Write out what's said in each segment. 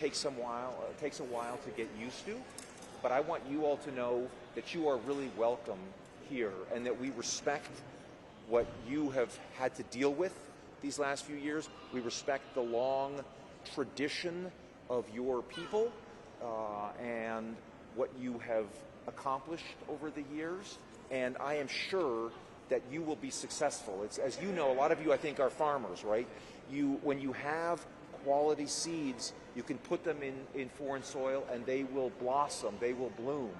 takes a while to get used to, but I want you all to know that you are really welcome here and that we respect what you have had to deal with these last few years. We respect the long tradition of your people and what you have accomplished over the years, and I am sure that you will be successful. It's, as you know, a lot of you I think are farmers, right? When you have quality seeds, you can put them in foreign soil and they will blossom, they will bloom.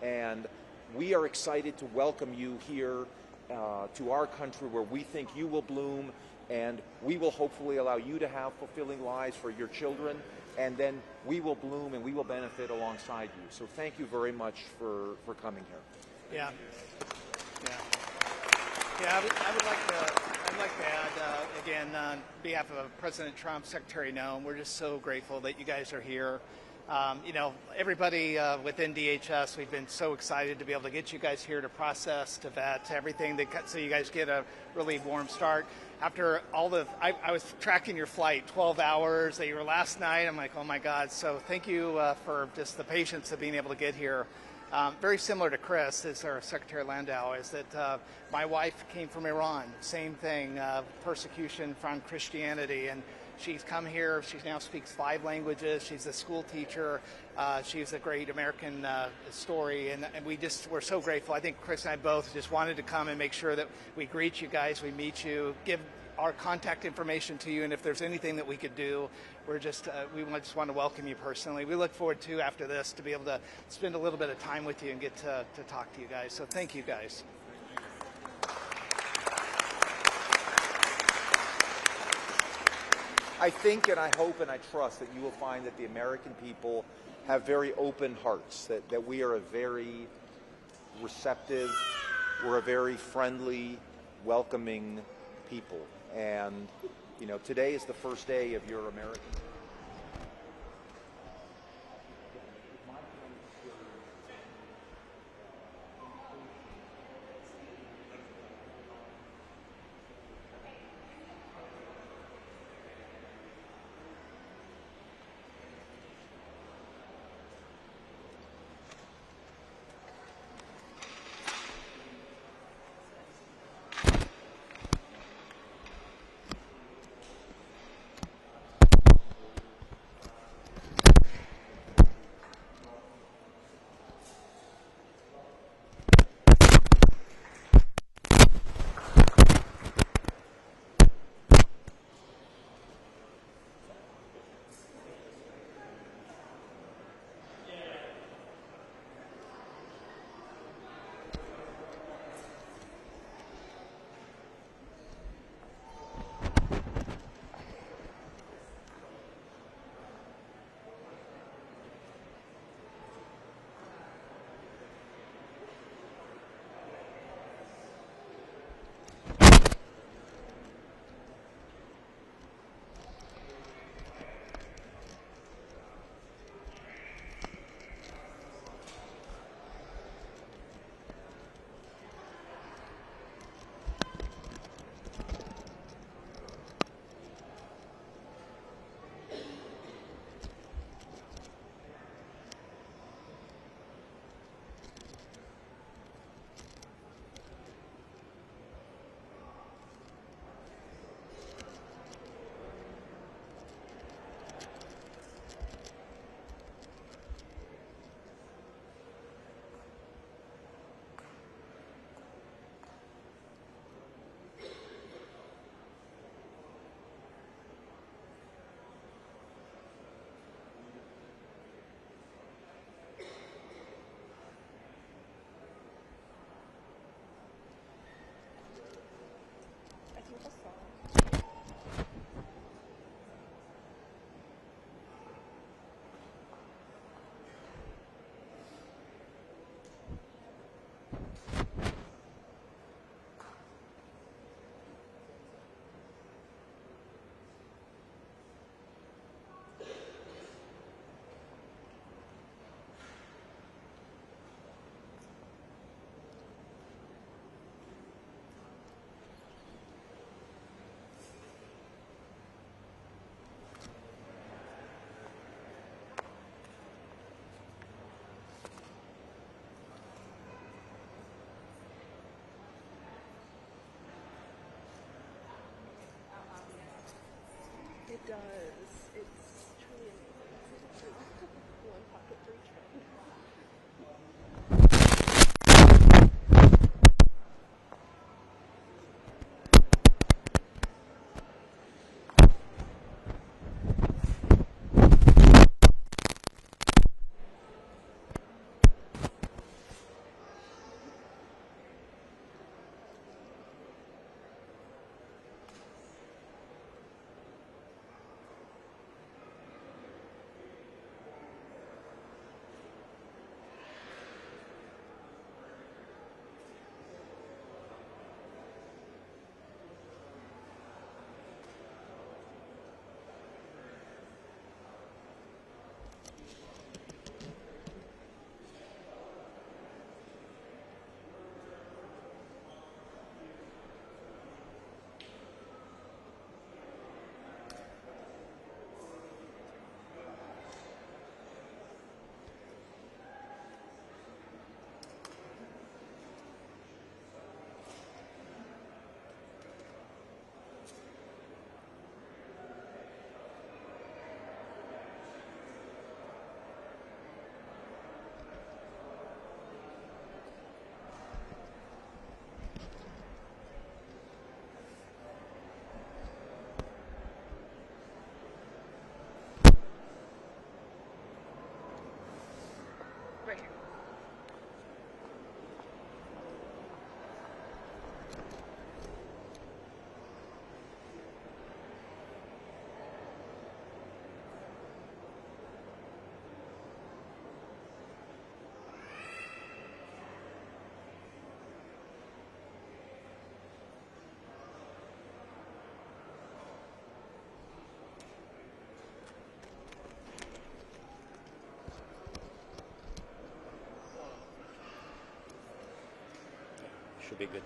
And we are excited to welcome you here to our country where we think you will bloom, and we will hopefully allow you to have fulfilling lives for your children, and then we will bloom and we will benefit alongside you. So thank you very much for coming here. Yeah. I would like to add, again, on behalf of President Trump, Secretary Noem, we're just so grateful that you guys are here. Everybody within DHS, we've been so excited to be able to get you guys here to process, to vet, everything, so you guys get a really warm start. After all I was tracking your flight, 12 hours that you were last night. I'm like, oh my God. So thank you for just the patience of being able to get here. Very similar to Chris, as our Secretary Landau, is that my wife came from Iran. Same thing, persecution from Christianity, and she's come here. She now speaks 5 languages. She's a school teacher. She's a great American story, and we're so grateful. I think Chris and I both just wanted to come and make sure that we greet you guys, we meet you, give our contact information to you, and if there's anything that we could do, we just want to welcome you personally. We look forward to, after this, to be able to spend a little bit of time with you and get to talk to you guys. So thank you guys. I think and I hope and I trust that you will find that the American people have very open hearts, that we are a very receptive, we're a very friendly, welcoming people. And, you know, today is the first day of your American. does. It's truly amazing. One pocket for each friend. Right here. Should be good.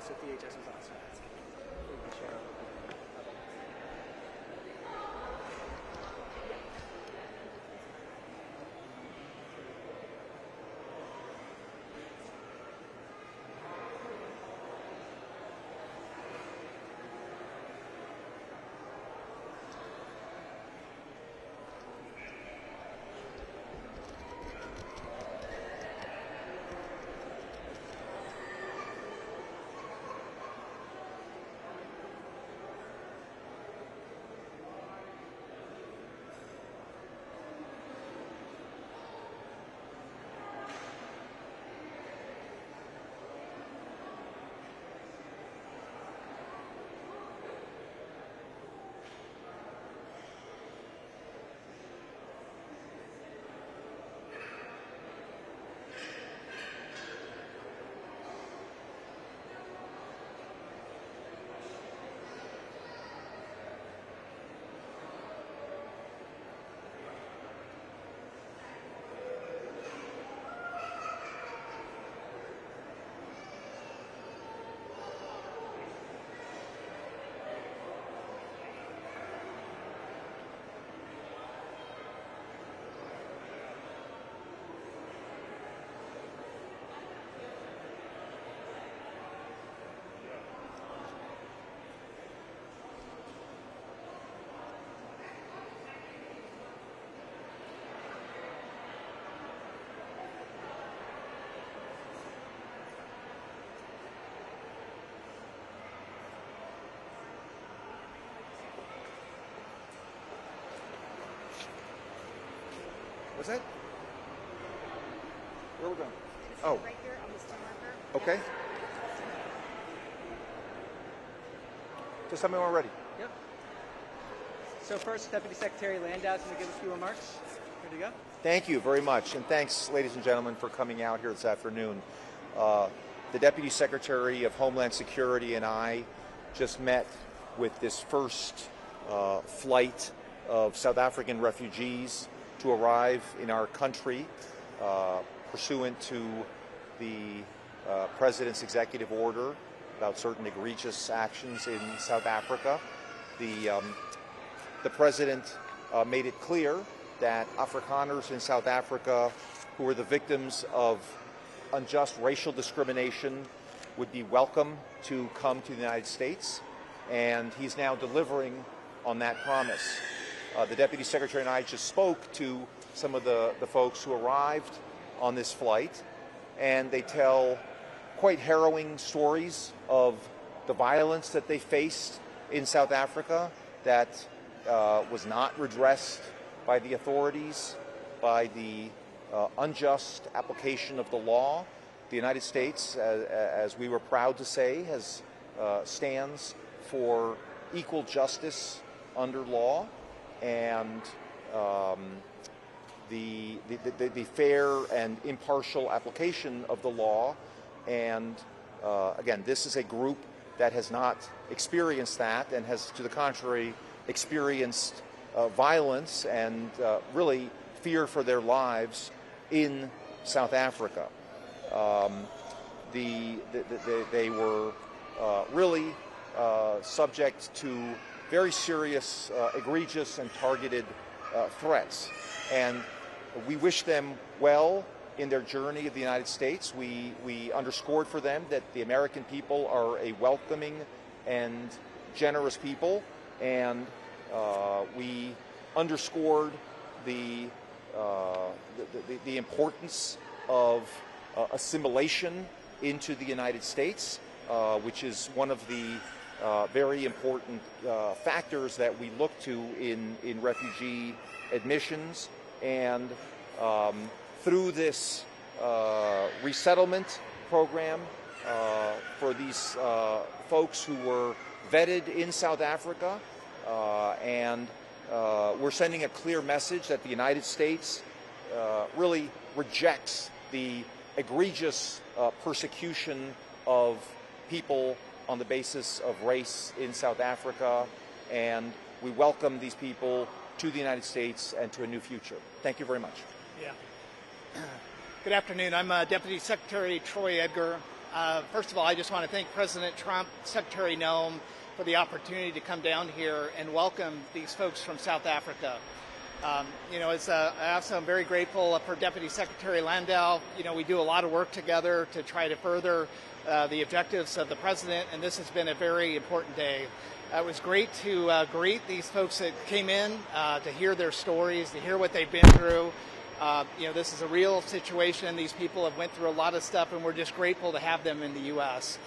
us at DHS was awesome. What's that? Where are we going? Oh. Right here on the stone marker. Okay. Just tell me when we're ready. Yep. So first, Deputy Secretary Landau's going to give a few remarks. Ready to go? Thank you very much, and thanks, ladies and gentlemen, for coming out here this afternoon. The Deputy Secretary of Homeland Security and I just met with this first flight of South African refugees to arrive in our country pursuant to the President's executive order about certain egregious actions in South Africa. The President made it clear that Afrikaners in South Africa who were the victims of unjust racial discrimination would be welcome to come to the United States, and he's now delivering on that promise. The Deputy Secretary and I just spoke to some of the folks who arrived on this flight, and they tell quite harrowing stories of the violence that they faced in South Africa that was not redressed by the authorities, by the unjust application of the law. The United States, as we were proud to say, stands for equal justice under law, and the fair and impartial application of the law. And again, this is a group that has not experienced that and has, to the contrary, experienced violence and really fear for their lives in South Africa. They were really subject to very serious, egregious, and targeted threats. And we wish them well in their journey of the United States. We underscored for them that the American people are a welcoming and generous people, and we underscored the importance of assimilation into the United States, which is one of the very important factors that we look to in refugee admissions. And through this resettlement program for these folks who were vetted in South Africa, and we're sending a clear message that the United States really rejects the egregious persecution of people on the basis of race in South Africa, and we welcome these people to the United States and to a new future. Thank you very much. Yeah. Good afternoon. I'm Deputy Secretary Troy Edgar. First of all, I just want to thank President Trump, Secretary Noem, for the opportunity to come down here and welcome these folks from South Africa. I also am very grateful for Deputy Secretary Landau. We do a lot of work together to try to further the objectives of the President, and this has been a very important day. It was great to greet these folks that came in, to hear their stories, to hear what they've been through. This is a real situation. These people have went through a lot of stuff, and we're just grateful to have them in the U.S.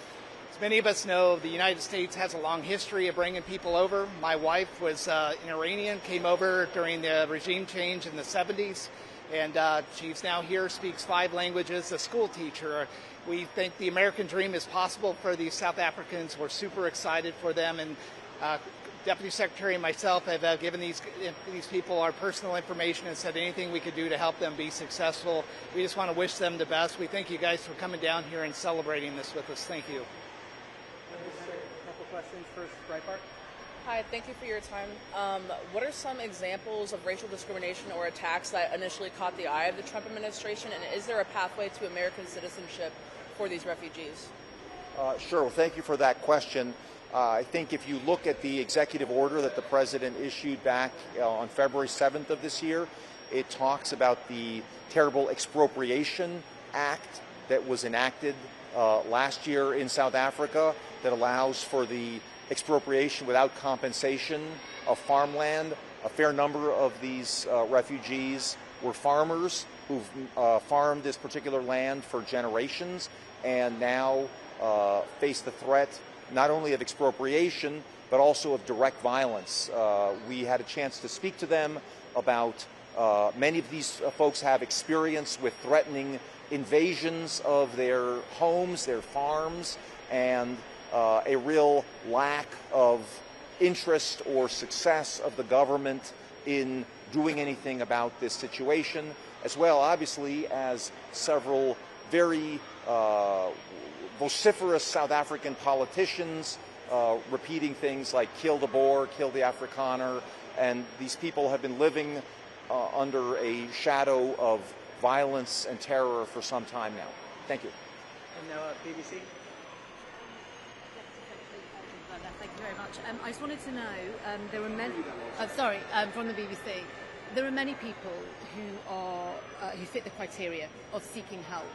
As many of us know, the United States has a long history of bringing people over. My wife was an Iranian, came over during the regime change in the 70s, and she's now here, speaks 5 languages, a school teacher. We think the American dream is possible for these South Africans. We're super excited for them, and Deputy Secretary and myself have given these people our personal information and said anything we could do to help them be successful. We just want to wish them the best. We thank you guys for coming down here and celebrating this with us. Thank you. A couple questions. First, Breitbart. Hi, thank you for your time. What are some examples of racial discrimination or attacks that initially caught the eye of the Trump administration, and is there a pathway to American citizenship for these refugees? Sure. Well, thank you for that question. I think if you look at the executive order that the President issued back on February 7th of this year, it talks about the terrible expropriation act that was enacted last year in South Africa that allows for the expropriation without compensation of farmland. A fair number of these refugees were farmers who've farmed this particular land for generations and now face the threat not only of expropriation but also of direct violence. We had a chance to speak to them about many of these folks have experience with threatening invasions of their homes, their farms, and a real lack of interest or success of the government in doing anything about this situation, as well, obviously, as several very vociferous South African politicians repeating things like kill the Boer, kill the Afrikaner, and these people have been living under a shadow of violence and terror for some time now. Thank you. And now BBC. Thank you very much. I just wanted to know, there were many, from the BBC, there are many people who fit the criteria of seeking help,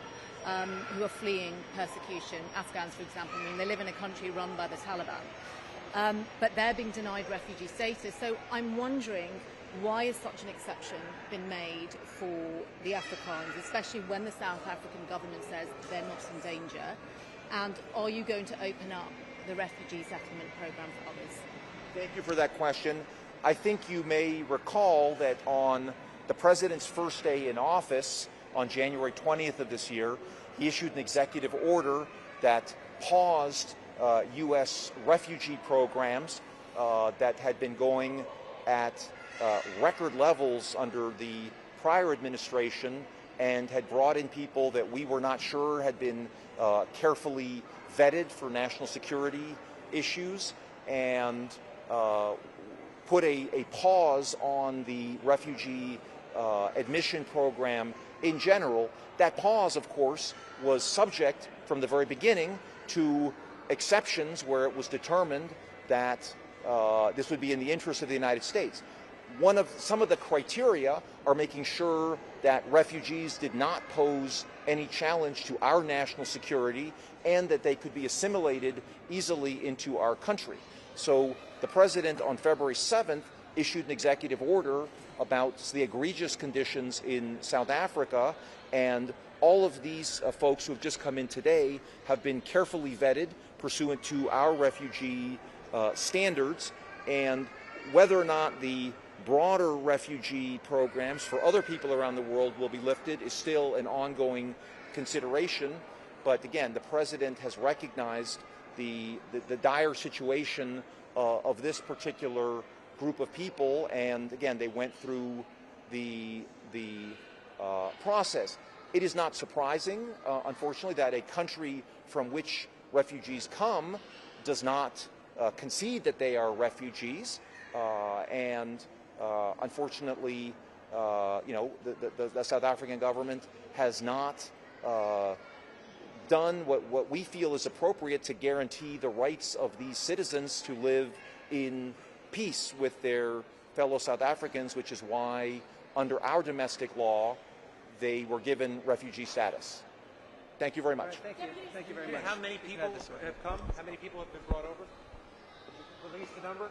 who are fleeing persecution. Afghans, for example, they live in a country run by the Taliban, but they're being denied refugee status. So I'm wondering, why has such an exception been made for the Afrikaners, especially when the South African government says they're not in danger? And are you going to open up the refugee settlement program for others? Thank you for that question. I think you may recall that on the President's first day in office, on January 20th of this year, he issued an executive order that paused U.S. refugee programs that had been going at record levels under the prior administration and had brought in people that we were not sure had been carefully vetted for national security issues, and put a pause on the refugee admission program in general. That pause, of course, was subject from the very beginning to exceptions where it was determined that this would be in the interest of the United States. Some of the criteria are making sure that refugees did not pose any challenge to our national security and that they could be assimilated easily into our country. So the President on February 7th issued an executive order about the egregious conditions in South Africa, and all of these folks who have just come in today have been carefully vetted pursuant to our refugee standards, and whether or not the broader refugee programs for other people around the world will be lifted is still an ongoing consideration. But again, the President has recognized the dire situation of this particular group of people, and again, they went through the process. It is not surprising, unfortunately, that a country from which refugees come does not concede that they are refugees, and unfortunately, the South African government has not done what we feel is appropriate to guarantee the rights of these citizens to live in peace with their fellow South Africans, which is why, under our domestic law, they were given refugee status. Thank you very much. All right, thank you. Thank you very much. How many people have come? How many people have been brought over? Release the number.